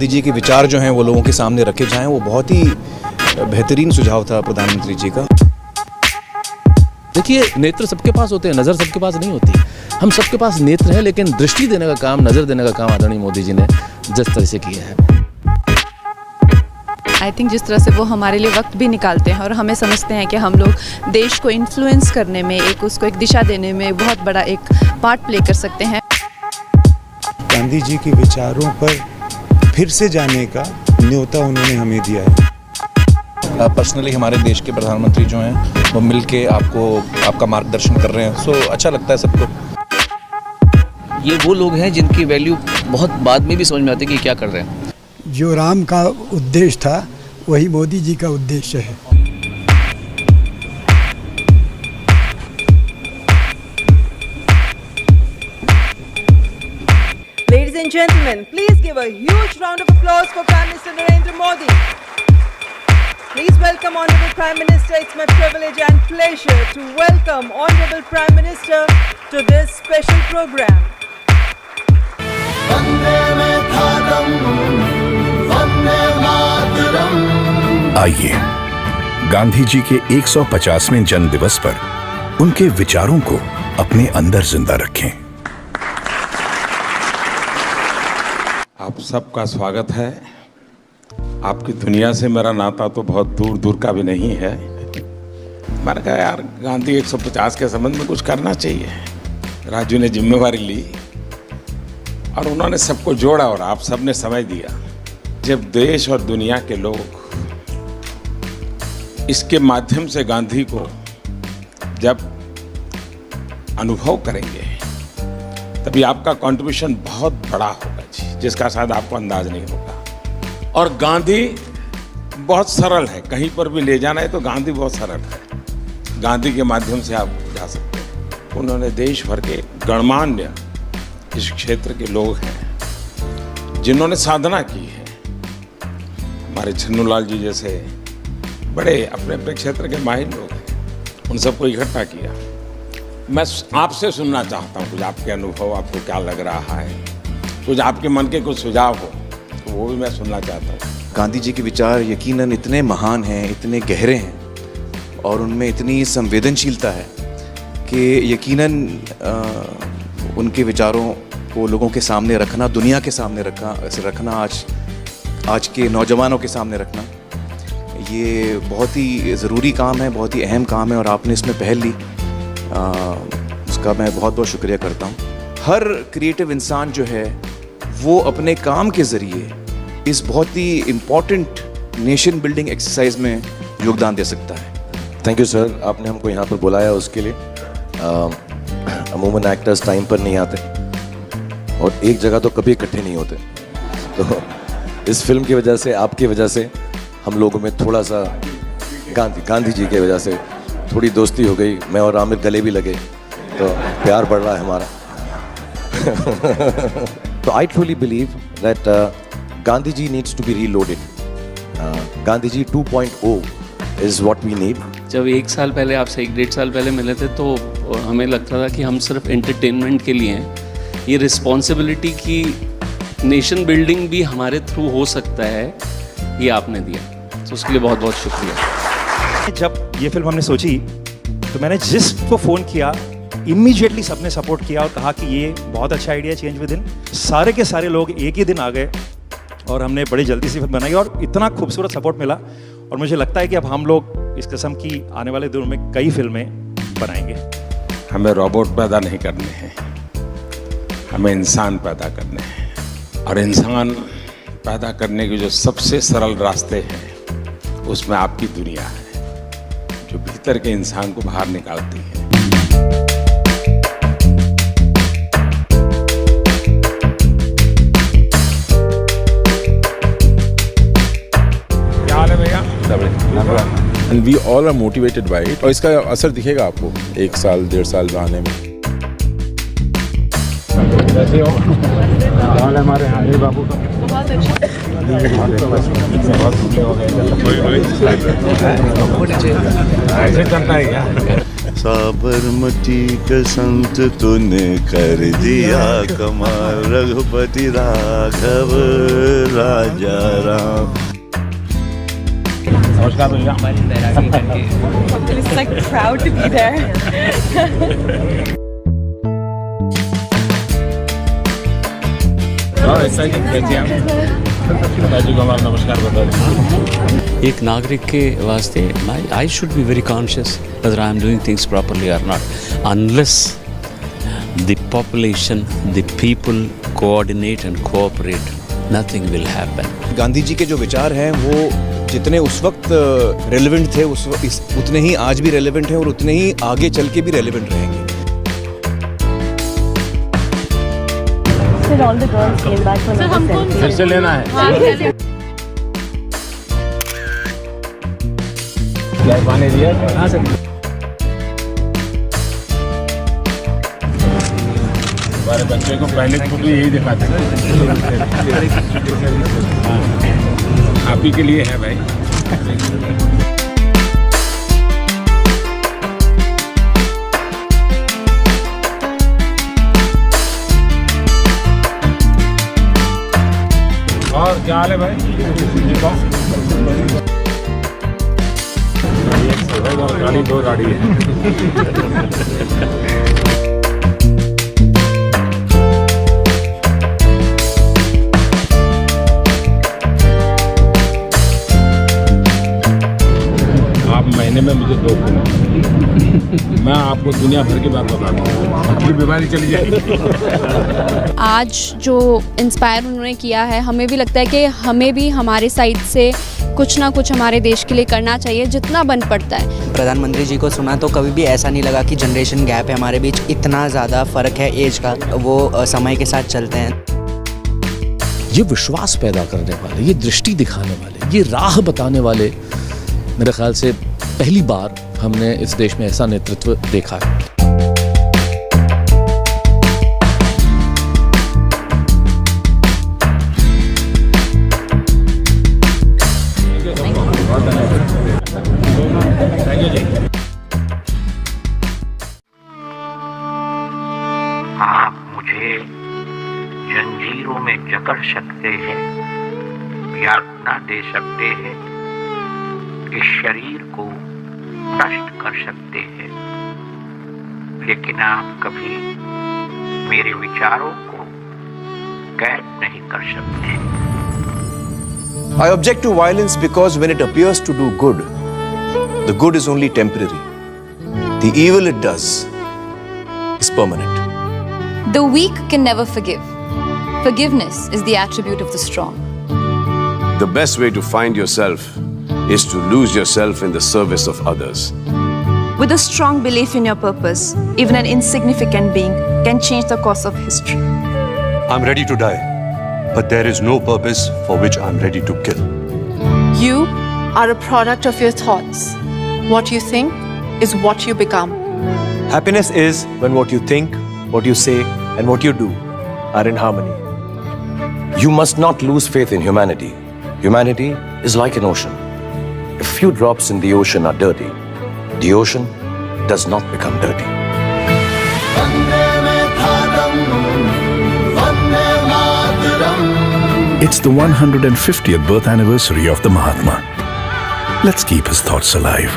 गांधी जी के विचार जो हैं वो लोगों के सामने रखे जाएं, वो बहुत ही बेहतरीन सुझाव था प्रधानमंत्री जी का। देखिए, नेत्र सबके पास होते हैं, नज़र सबके पास नहीं होती। हम सबके पास नेत्र है, लेकिन दृष्टि देने का काम, नज़र देने का काम आदरणीय मोदी जी ने जिस तरह से किया है, आई थिंक जिस तरह से वो हमारे लिए वक्त भी निकालते हैं और हमें समझते हैं कि हम लोग देश को इन्फ्लुएंस करने में, उसको एक दिशा देने में बहुत बड़ा एक पार्ट प्ले कर सकते हैं। गांधी जी के विचारों पर फिर से जाने का न्योता उन्होंने हमें दिया है। पर्सनली हमारे देश के प्रधानमंत्री जो हैं वो मिल के आपका मार्गदर्शन कर रहे हैं, सो अच्छा लगता है सबको। ये वो लोग हैं जिनकी वैल्यू बहुत बाद में भी समझ में आती है कि क्या कर रहे हैं। जो राम का उद्देश्य था वही मोदी जी का उद्देश्य है। Ladies and gentlemen, please give a huge round of applause for Prime Minister Narendra Modi. Please welcome Honorable Prime Minister. It's my privilege and pleasure to welcome Honorable Prime Minister to this special program. आइए गांधी जी के 150वें जन्म दिवस पर उनके विचारों को अपने अंदर जिंदा रखें। आप सबका स्वागत है। आपकी दुनिया से मेरा नाता तो बहुत दूर दूर का भी नहीं है। मैंने कहा यार गांधी 150 के संबंध में कुछ करना चाहिए। राजू ने जिम्मेवारी ली और उन्होंने सबको जोड़ा और आप सबने समय दिया। जब देश और दुनिया के लोग इसके माध्यम से गांधी को जब अनुभव करेंगे तभी आपका कंट्रीब्यूशन बहुत बड़ा होगा जी, जिसका शायद आपको अंदाज नहीं होगा। और गांधी बहुत सरल है, कहीं पर भी ले जाना है तो गांधी बहुत सरल है। गांधी के माध्यम से आप जा सकते हैं। उन्होंने देश भर के गणमान्य इस क्षेत्र के लोग हैं जिन्होंने साधना की है। हमारे छन्नूलाल जी जैसे बड़े अपने अपने क्षेत्र के माहिर लोग हैं, उन सबको इकट्ठा किया। मैं आपसे सुनना चाहता हूँ कुछ आपके अनुभव, आपको क्या लग रहा है, कुछ आपके मन के कुछ सुझाव हो तो वो भी मैं सुनना चाहता हूँ। गांधी जी के विचार यकीनन इतने महान हैं, इतने गहरे हैं और उनमें इतनी संवेदनशीलता है कि यकीनन उनके विचारों को लोगों के सामने रखना, दुनिया के सामने रखना, आज के नौजवानों के सामने रखना, ये बहुत ही ज़रूरी काम है, बहुत ही अहम काम है और आपने इसमें पहल ली, उसका मैं बहुत बहुत शुक्रिया करता हूँ। हर क्रिएटिव इंसान जो है वो अपने काम के ज़रिए इस बहुत ही इम्पॉर्टेंट नेशन बिल्डिंग एक्सरसाइज में योगदान दे सकता है। थैंक यू सर, आपने हमको यहाँ पर बुलाया उसके लिए। अमूमन एक्टर्स टाइम पर नहीं आते और एक जगह तो कभी इकट्ठे नहीं होते, तो इस फिल्म की वजह से, आपकी वजह से हम लोगों में थोड़ा सा गांधी जी की वजह से थोड़ी दोस्ती हो गई। मैं और आमिर गले भी लगे, तो प्यार बढ़ रहा है हमारा। तो I truly believe that Gandhi ji needs to be reloaded. Gandhi ji 2.0 is what we need. जब 1 साल पहले, आपसे 1-1.5 साल पहले मिले थे तो हमें लगता था कि हम सिर्फ एंटरटेनमेंट के लिए हैं। ये रिस्पॉन्सिबिलिटी की नेशन बिल्डिंग भी हमारे थ्रू हो सकता है, ये आपने दिया, तो उसके लिए बहुत बहुत शुक्रिया। जब ये फिल्म हमने सोची तो मैंने जिसको फ़ोन किया इमीडिएटली सबने सपोर्ट किया और कहा कि ये बहुत अच्छा आइडिया, चेंज विद इन। सारे के सारे लोग एक ही दिन आ गए और हमने बड़ी जल्दी से फिल्म बनाई और इतना खूबसूरत सपोर्ट मिला। और मुझे लगता है कि अब हम लोग इस किस्म की आने वाले दिनों में कई फिल्में बनाएंगे। हमें रोबोट पैदा नहीं करने हैं, हमें इंसान पैदा करने हैं। और इंसान पैदा करने के जो सबसे सरल रास्ते हैं उसमें आपकी दुनिया है, जो भीतर के इंसान को बाहर निकालती है। क्या हाल है भैया? And we all are motivated by it. और इसका असर दिखेगा आपको 1 साल 1.5 साल आने में। कैसे हो? हाल है हमारे हाजी बाबू का? बहुत अच्छा। ऐसे चलता है क्या? साबरमती के संत तूने कर दिया कमाल, रघुपति राघव राजा राम। नमस्कार भैया। It's like proud to be there. नमस्कार बता एक नागरिक के वास्ते I should be very conscious whether I am doing things properly or not. Unless the population, the people coordinate and cooperate, nothing will happen. Gandhi ji के जो विचार हैं वो जितने उस वक्त रेलेवेंट थे उतने ही आज भी रेलेवेंट हैं और उतने ही आगे चल के भी रेलेवेंट रहेंगे। All the girls came back for another selfie. फिर से लेना है। क्या पानी दिया? हाँ सर। हमारे बच्चे को पहले खुद यही दिखाते हैं। आप ही के लिए है भाई। और क्या हाल है भाई? गाड़ी दो गाड़ी है। आप महीने में मुझे 2 दिन मैं आपको दुनिया भर की बात बता दूँ, अपनी बीमारी चली जाएगी। आज जो इंस्पायर उन्होंने किया है, हमें भी लगता है कि हमें भी हमारे साइड से कुछ ना कुछ हमारे देश के लिए करना चाहिए, जितना बन पड़ता है। प्रधानमंत्री जी को सुना तो कभी भी ऐसा नहीं लगा कि जनरेशन गैप है हमारे बीच, इतना ज़्यादा फ़र्क है एज का, वो समय के साथ चलते हैं। ये विश्वास पैदा करने वाले, ये दृष्टि दिखाने वाले, ये राह बताने वाले, मेरे ख्याल से पहली बार हमने इस देश में ऐसा नेतृत्व देखा है। आप मुझे जंजीरों में जकड़ सकते हैं, यातना दे सकते हैं, इस शरीर को नष्ट कर सकते हैं, लेकिन आप कभी मेरे विचारों को कैद नहीं कर सकते। I object to violence because when it appears to do good, the good is only temporary. The evil it does is permanent. The weak can never forgive. Forgiveness is the attribute of the strong. The best way to find yourself is to lose yourself in the service of others. With a strong belief in your purpose, even an insignificant being can change the course of history. I'm ready to die, but there is no purpose for which I'm ready to kill. You are a product of your thoughts. What you think is what you become. Happiness is when what you think, what you say, and what you do are in harmony. You must not lose faith in humanity. Humanity is like an ocean. A few drops in the ocean are dirty. The ocean does not become dirty. It's the 150th birth anniversary of the Mahatma. Let's keep his thoughts alive.